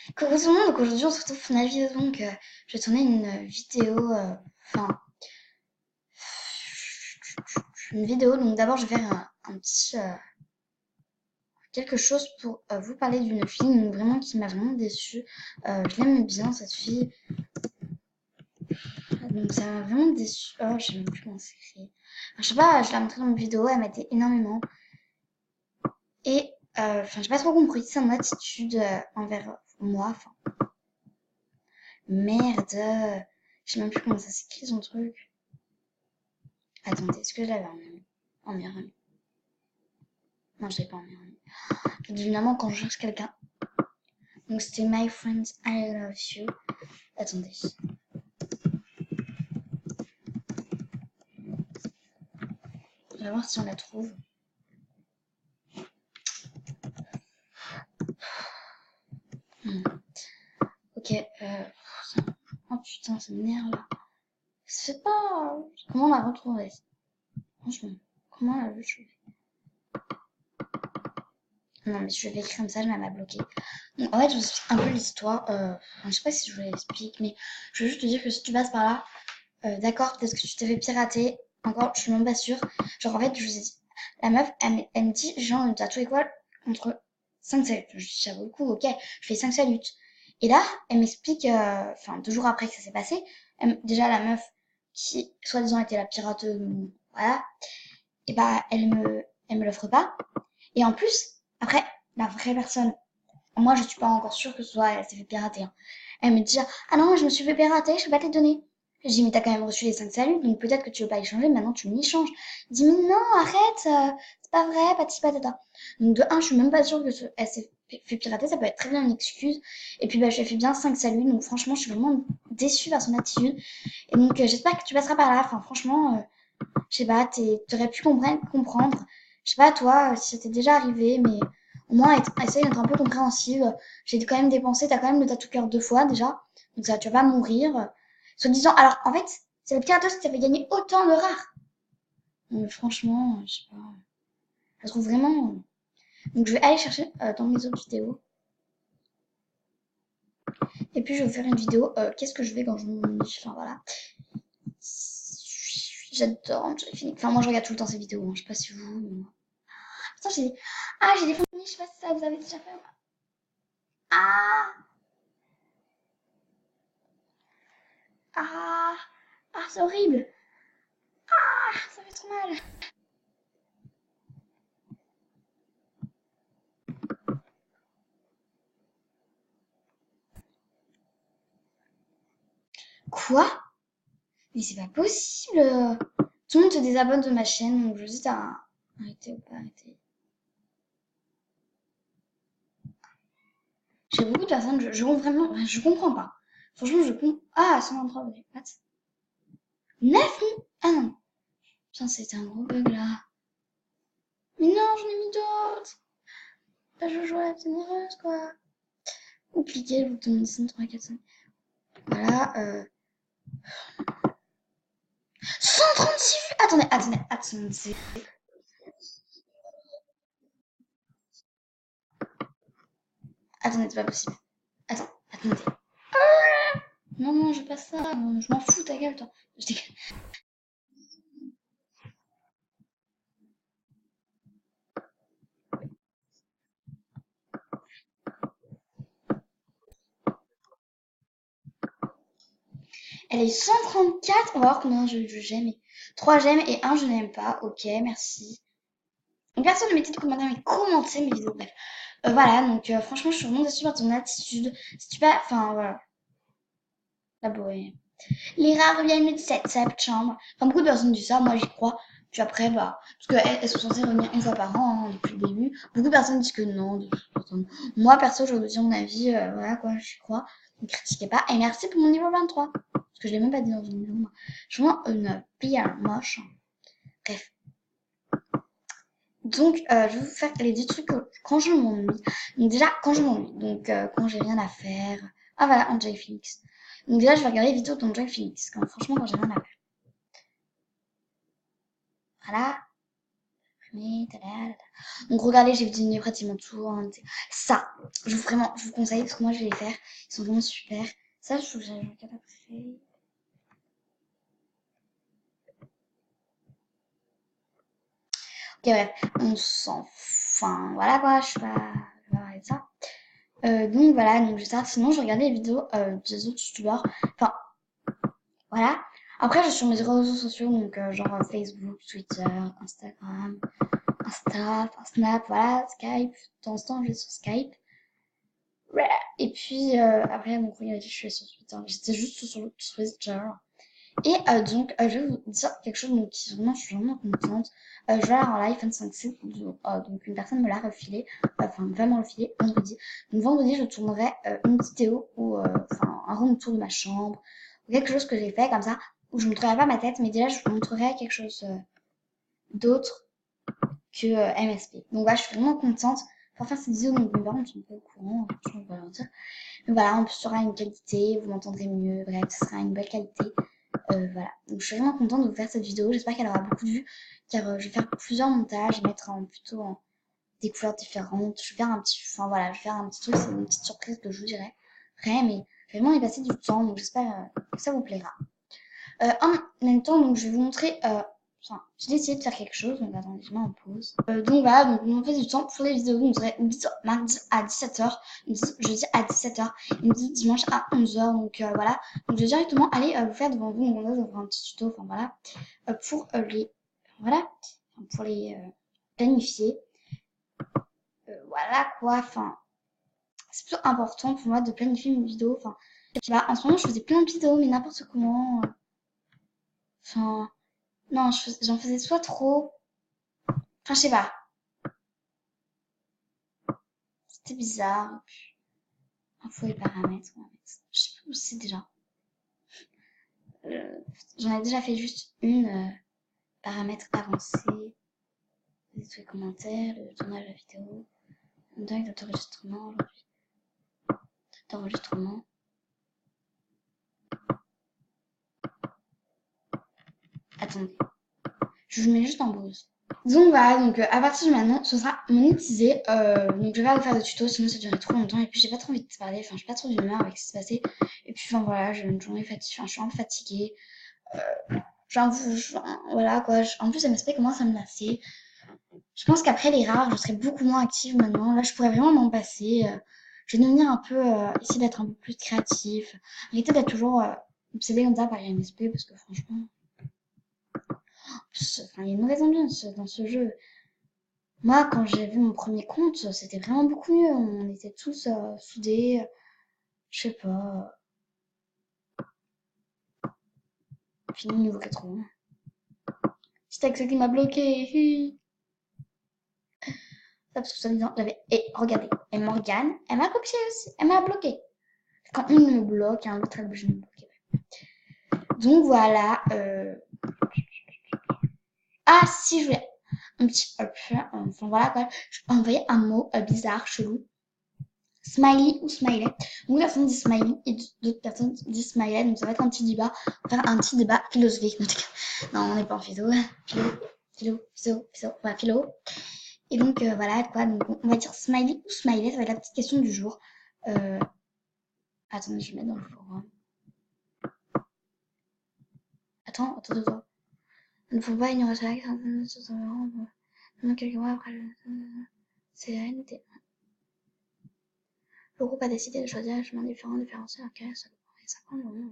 Coucou tout le monde, donc aujourd'hui on se retrouve pour une vidéo, donc je vais tourner une vidéo, donc d'abord je vais faire un petit quelque chose pour vous parler d'une fille donc, vraiment qui m'a vraiment déçue. Je l'aime bien cette fille, donc ça m'a vraiment déçue. Oh, je sais même plus comment c'est écrit. Enfin, je sais pas, je l'ai montré dans une vidéo, elle m'a aidé énormément. Et j'ai pas trop compris son attitude envers moi, enfin, merde, je sais même plus comment ça s'écrit son truc. Attendez, est-ce que je l'avais en meilleur ami? Non, je l'ai pas en meilleur ami. Évidemment, quand je cherche quelqu'un. Donc, c'était My Friends, I Love You. Attendez. On va voir si on la trouve. Hmm. Ok. Oh putain, ça m'énerve là. Ça fait pas. Comment la retrouver? Franchement, comment la retrouver? Non, mais je vais écrire comme ça, je vais la bloquer. Donc, en fait, je vous explique un peu l'histoire. Je sais pas si je vous l'explique, mais je veux juste te dire que si tu passes par là, d'accord, peut-être que tu t'es fait pirater. Encore, je suis même pas sûre. Genre, en fait, je vous ai dit, la meuf, elle me dit, genre, t'as tout et quoi entre 5 saluts. Je dis, ça vaut le coup, ok, je fais 5 saluts. Et là, elle m'explique, 2 jours après que ça s'est passé, déjà, la meuf qui, soi-disant, était la pirateuse, voilà, et bah, elle me l'offre pas. Et en plus, après, la vraie personne, moi, je suis pas encore sûre que ce soit, elle s'est fait pirater, hein. Elle me dit, ah non, je me suis fait pirater, je peux pas te les donner. Je dis, mais t'as quand même reçu les 5 saluts, donc peut-être que tu veux pas échanger, maintenant tu m'échanges. Il dit, mais non, arrête, c'est pas vrai, patati patata. Donc de un, je suis même pas sûre que elle s'est fait pirater, ça peut être très bien une excuse. Et puis bah, je lui ai fait bien 5 saluts, donc franchement, je suis vraiment déçue par son attitude. Et donc j'espère que tu passeras par là. Enfin, franchement, je sais pas, t'aurais pu comprendre. Je sais pas toi si ça t'est déjà arrivé, mais au moins essaye d'être un peu compréhensive. J'ai quand même dépensé, t'as quand même le tatou cœur 2 fois déjà, donc ça tu vas pas mourir. Soit disant, alors en fait, c'est le pirateuse qui t'avait gagné autant de rares. Donc, franchement, je sais pas, je trouve vraiment. Donc je vais aller chercher dans mes autres vidéos. Et puis je vais vous faire une vidéo. Qu'est-ce que je fais quand je m'ennuie? Enfin voilà. J'adore Angel Phoenix. Enfin moi je regarde tout le temps ces vidéos, hein. Je sais pas si vous. Mais moi. Attends, j'ai des fonds, je sais pas si ça vous avez déjà fait. Ah, ah, ah, c'est horrible. Ah, ça fait trop mal. Quoi? Mais c'est pas possible. Tout le monde se désabonne de ma chaîne, donc je vous dis à arrêter ou pas arrêter. J'ai beaucoup de personnes, je comprends pas. Franchement, je comprends. Ah, 123 abonnés. What? 9 000? Ah non. Putain, c'était un gros bug là. Mais non, j'en ai mis d'autres. Là, je joue à la généreuse, quoi. Ou cliquez le bouton 10, 3, 4, 5. Voilà, 136 vues. Attendez. Attendez, c'est pas possible. Attendez. Non, non, je passe ça. Je m'en fous, ta gueule, toi. Je déconne. Elle a eu 134. On va voir combien j'aime. 3 j'aime et un je n'aime pas. Ok, merci. Donc, personne ne mettait de commentaires, mais commentez mes vidéos. Bref. Voilà, donc franchement, je suis vraiment déçue par ton attitude. Si tu pas. Enfin, voilà. D'abord, les rares reviennent le 17 septembre. Enfin, beaucoup de personnes disent ça, moi j'y crois. Puis après, bah, parce qu'elles sont censées revenir une fois par an, hein, depuis le début. Beaucoup de personnes disent que non. Moi, perso, je vais vous dire mon avis, voilà quoi, j'y crois. Ne critiquez pas. Et merci pour mon niveau 23. Parce que je l'ai même pas dit dans une vidéo, moi. Je suis vraiment une pire moche. Bref. Donc, je vais vous faire les 10 trucs quand je m'ennuie. Donc, déjà, quand je m'ennuie. Donc, quand j'ai rien à faire. Ah, voilà, Angel Phoenix. Donc, déjà, je vais regarder les vidéos d'Angel Phoenix. Franchement, quand j'ai rien à faire. Voilà. supprimer. Donc regardez, j'ai diminué pratiquement tout. Hein. Ça, je vous conseille parce que moi je vais les faire. Ils sont vraiment super. Ça, je trouve que j'ai regarde après. Ok, bref, on s'en. Enfin, voilà quoi, je vais pas parler de ça. Donc voilà, donc je sais pas, sinon je regardais les vidéos des autres youtubeurs. Enfin, voilà. Après, je suis sur mes réseaux sociaux, donc genre Facebook, Twitter, Instagram, enfin, Snap, voilà, Skype. De temps en temps, je vais sur Skype. Ouais. Et puis après, mon premier je suis sur Twitter. J'étais juste sur Twitter. Et donc, je vais vous dire quelque chose donc, qui vraiment, je suis vraiment contente. Je vais avoir l'iPhone 5C, donc une personne me l'a refilé, enfin, va me refiler vendredi. Donc, vendredi, je tournerai une vidéo ou enfin, un room tour de ma chambre, ou quelque chose que j'ai fait comme ça, où je ne montrerai pas ma tête, mais déjà, je vous montrerai quelque chose d'autre que MSP. Donc, voilà, je suis vraiment contente pour faire cette vidéo. Donc, mes parents ne sont pas au courant, je vais leur dire. Mais voilà, en plus, il y aura une qualité, vous m'entendrez mieux, bref, ce sera une belle qualité. Voilà, donc je suis vraiment contente de vous faire cette vidéo. J'espère qu'elle aura beaucoup de vues, car je vais faire plusieurs montages, mettre plutôt des couleurs différentes. Je vais faire un petit, enfin voilà, je vais faire un petit truc, c'est une petite surprise que je vous dirai. Après, mais je vais vraiment y passer du temps, donc j'espère que ça vous plaira. En même temps, donc je vais vous montrer. Enfin, j'ai décidé de faire quelque chose, donc attendez, je mets en pause. Donc voilà, donc on fait du temps pour les vidéos. Donc on dit mardi à 17h, jeudi à 17h, on dit dimanche à 11h. Donc voilà, donc je vais directement aller vous faire devant vous. Donc on va faire un petit tuto, enfin voilà, pour les, voilà, pour les planifier. Voilà quoi, enfin, c'est plutôt important pour moi de planifier mes vidéos. Enfin, en ce moment je faisais plein de vidéos, mais n'importe comment. Enfin. Non, j'en faisais soit trop. Enfin, je sais pas. C'était bizarre. Info et paramètres. Ouais, je sais pas où c'est déjà. Euh, J'en ai déjà fait juste une. Paramètres avancés. Les commentaires. Le tournage de la vidéo. Un direct d'auto-enregistrement aujourd'hui. D'enregistrement. Attendez. Je vous mets juste en pause. Donc voilà, donc à partir de maintenant, ce sera monétisé. Donc je vais pas vous faire de tuto, sinon ça durerait trop longtemps. Et puis j'ai pas trop envie de te parler, enfin j'ai pas trop d'humeur avec ce qui s'est passé. Et puis enfin voilà, j'ai une journée fatiguée, enfin, je suis un peu fatiguée. Voilà quoi. En plus, MSP commence à me lasser. Je pense qu'après les rares, je serai beaucoup moins active maintenant. Là, je pourrais vraiment m'en passer. Je vais devenir un peu, essayer d'être un peu plus créatif. Arrêter d'être toujours obsédée comme ça par les MSP parce que franchement, enfin, il y a une mauvaise ambiance dans ce jeu. Moi, quand j'ai vu mon premier compte, c'était vraiment beaucoup mieux. On était tous soudés. Je sais pas. Fini niveau 80. C'est Axel qui m'a bloqué. Ça, parce que soi-disant, j'avais. Et regardez, et Morgane, elle m'a copié aussi. Elle m'a bloqué. Quand une me bloque, un autre, elle bouge me bloquer. Donc voilà. Ah, si, je voulais un petit enfin voilà quoi. Je peux envoyer un mot bizarre, chelou. Smiley ou smiley. Une personne dit smiley et d'autres personnes disent smiley. Donc ça va être un petit débat. On va faire un petit débat philosophique. Non, on n'est pas en philo. Voilà, philo. Et donc voilà quoi. Donc on va dire smiley ou smiley. Ça va être la petite question du jour. Attendez, je vais mettre dans le forum. Attends. Il ne faut pas ignorer ça. Quelques mois après, c'est la NT. Le groupe a décidé de choisir un chemin différencié auquel ça prend le moment.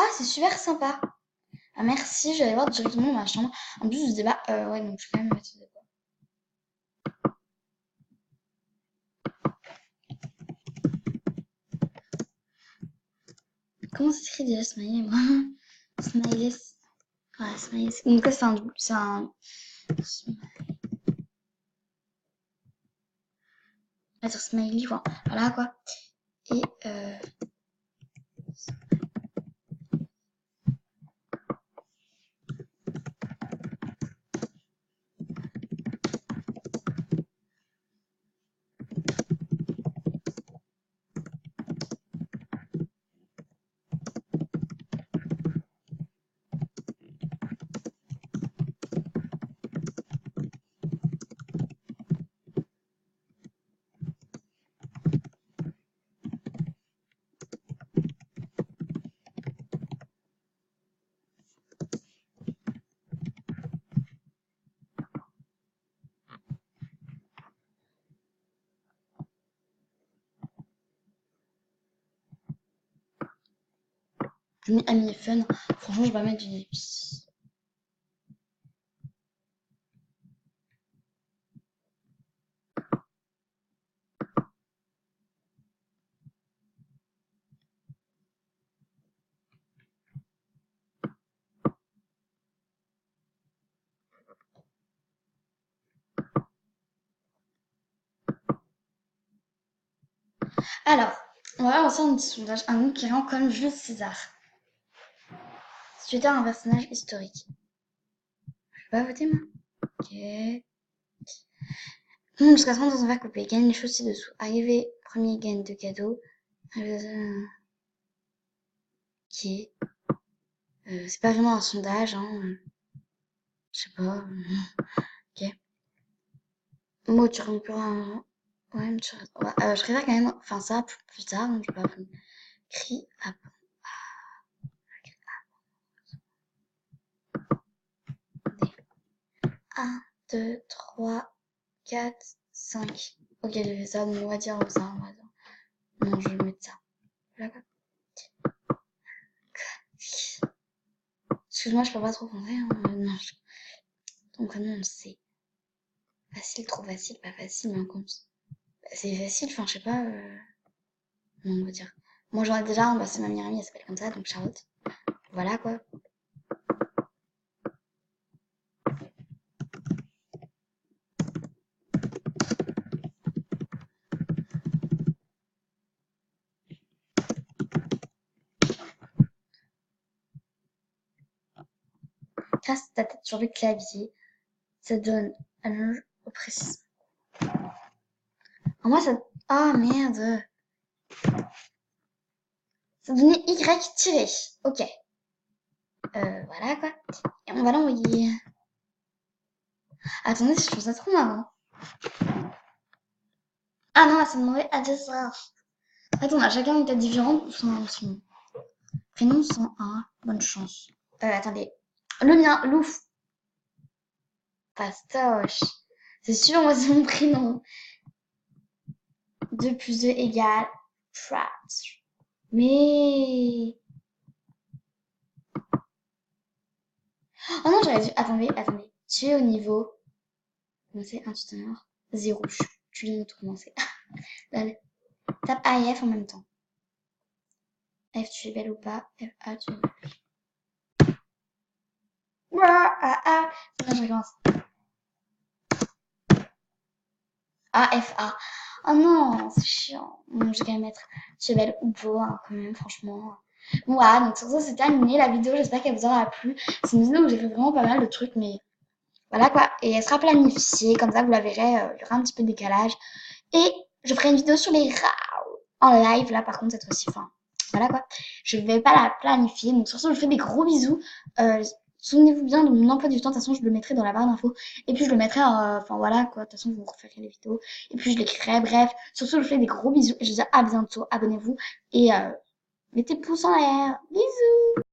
Ah, c'est super sympa. Ah, merci, je vais aller voir directement dans ma chambre. En plus, je débat. Ouais, donc je vais quand même mettre ce débat. Comment ça s'écrit déjà smiley, moi? Smiley. Ouais, smiley. Donc là, c'est un... Être smiley, quoi. Voilà, quoi. Et j'ai mis ami fun. Franchement, je vais pas mettre du... Alors, on va lancer un petit sondage. Un nom qui rend comme Jules César. Si tu étais un personnage historique. Je peux pas voter, moi? Ok. Jusqu'à 30 dans un verre coupé. Gagne les choses ci-dessous. Arrivé, premier gagne de cadeaux. Ok. C'est pas vraiment un sondage, hein. Je sais pas. Ok. Moi, tu remplira un... Ouais, mais ouais, je préfère quand même... Enfin, ça, plus tard, donc je vais pas... Cri à... 1, 2, 3, 4, 5. Ok, j'ai fait ça, donc on va dire ça, on va dire. Non, je vais mettre ça. Voilà. Excuse-moi, je peux pas trop compter. Hein. Non, donc non, c'est facile, trop facile, pas facile, mais comme c'est facile, enfin, je sais pas. Non, on va dire. Moi, j'en ai déjà un, bah, c'est ma meilleure amie, elle s'appelle comme ça, donc Charlotte. Voilà, quoi. Casse ta tête sur le clavier, ça donne allonge au précis. Moi, ça... Ah, merde. Ça donnait Y tiré. Ok. Voilà, quoi. Et on va l'envoyer. Attendez, je trouve ça trop marrant. Ah non, ça demandait à deux heures. En fait, on a chacun une tête différente. Son prénom sans un. Bonne chance. Attendez. Le mien, Louf. Pastoche. C'est sûr, moi, c'est mon prénom. 2 plus 2 égale 3. Mais... Oh non, j'aurais dû... Attendez. Tu es au niveau... Commencer un tuteur. 0. Tu viens de tout commencer. Tape A et F en même temps. F, tu es belle ou pas? F, A, tu es belle. Ouah, A, A. Non, je recommence. A, F, A. Oh non, c'est chiant. Bon, je vais quand même mettre tu es belle ou beau, hein, quand même, franchement. Bon, voilà, donc sur ça, c'est terminé la vidéo. J'espère qu'elle vous aura plu. C'est une vidéo où j'ai fait vraiment pas mal de trucs, mais voilà quoi. Et elle sera planifiée, comme ça, vous la verrez. Il y aura un petit peu de décalage. Et je ferai une vidéo sur les rats en live, là, par contre, cette fois-ci. Enfin, voilà quoi. Je vais pas la planifier. Donc, sur ce, je vous fais des gros bisous. Souvenez-vous bien de mon emploi du temps. De toute façon, je le mettrai dans la barre d'infos. Et puis, je le mettrai, enfin voilà quoi. De toute façon, vous referez les vidéos. Et puis, je l'écrirai. Bref, sur ce, je vous fais des gros bisous. Et je vous dis à bientôt. Abonnez-vous. Et mettez pouce en l'air. Bisous.